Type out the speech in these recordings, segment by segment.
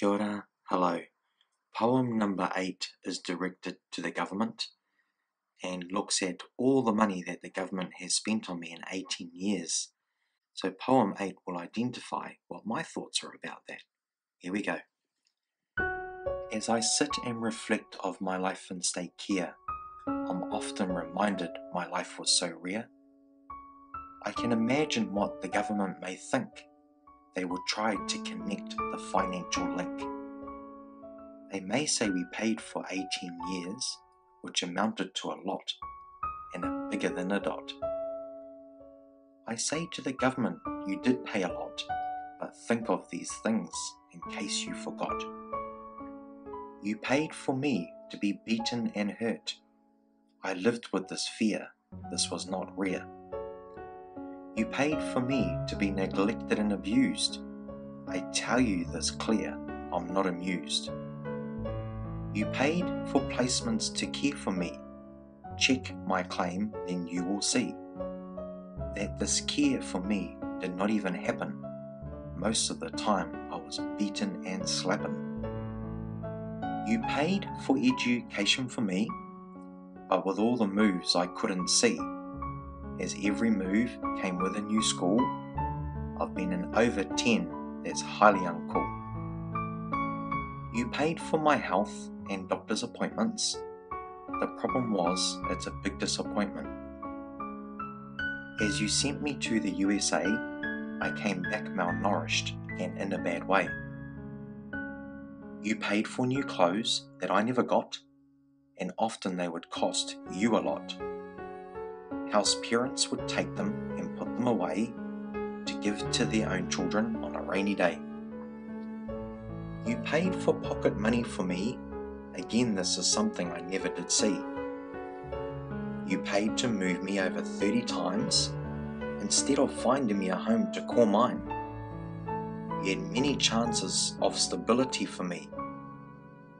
Kia ora, hello. Poem number 8 is directed to the government and looks at all the money that the government has spent on me in 18 years. So poem 8 will identify what my thoughts are about that. Here we go. As I sit and reflect of my life in state care, I'm often reminded my life was so rare. I can imagine what the government may think. They would try to connect the financial link. They may say we paid for 18 years, which amounted to a lot, and are bigger than a dot. I say to the government, you did pay a lot, but think of these things in case you forgot. You paid for me to be beaten and hurt. I lived with this fear, this was not rare. You paid for me to be neglected and abused. I tell you this clear, I'm not amused. You paid for placements to care for me. Check my claim, then you will see that this care for me did not even happen. Most of the time I was beaten and slapping. You paid for education for me, but with all the moves I couldn't see. As every move came with a new school, I've been in over 10, that's highly uncool. You paid for my health and doctor's appointments. The problem was, it's a big disappointment. As you sent me to the USA, I came back malnourished and in a bad way. You paid for new clothes that I never got, and often they would cost you a lot. House parents would take them and put them away to give to their own children on a rainy day. You paid for pocket money for me. Again, this is something I never did see. You paid to move me over 30 times instead of finding me a home to call mine. You had many chances of stability for me,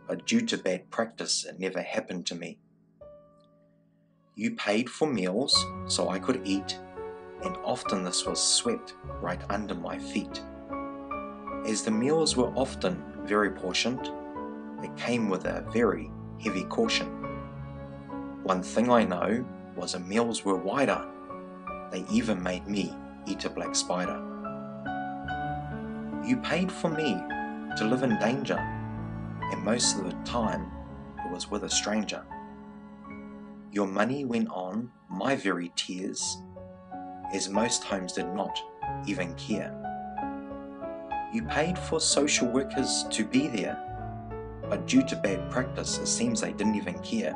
but due to bad practice it never happened to me. You paid for meals so I could eat, and often this was swept right under my feet. As the meals were often very portioned, it came with a very heavy caution. One thing I know was the meals were wider. They even made me eat a black spider. You paid for me to live in danger, and most of the time it was with a stranger. Your money went on my very tears, as most homes did not even care. You paid for social workers to be there, but due to bad practice it seems they didn't even care.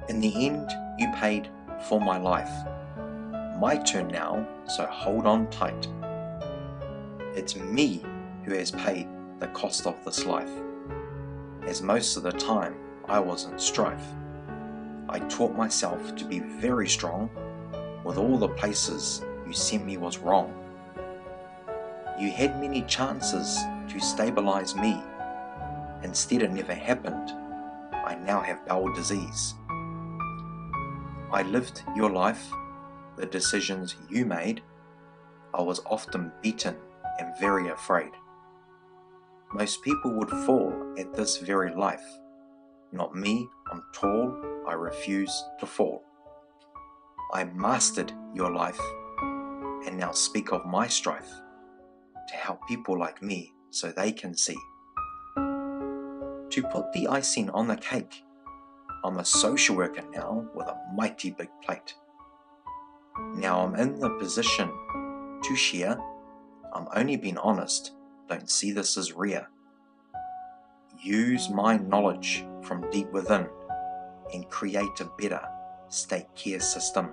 In the end, you paid for my life. My turn now, so hold on tight. It's me who has paid the cost of this life, as most of the time I was in strife. I taught myself to be very strong. With all the places you sent me was wrong. You had many chances to stabilize me. Instead it never happened. I now have bowel disease. I lived your life, the decisions you made. I was often beaten and very afraid. Most people would fall at this very life. Not me, I'm tall, I refuse to fall. I mastered your life, and now speak of my strife, to help people like me so they can see. To put the icing on the cake, I'm a social worker now with a mighty big plate. Now I'm in the position to share. I'm only being honest, don't see this as rare. Use my knowledge from deep within and create a better state care system.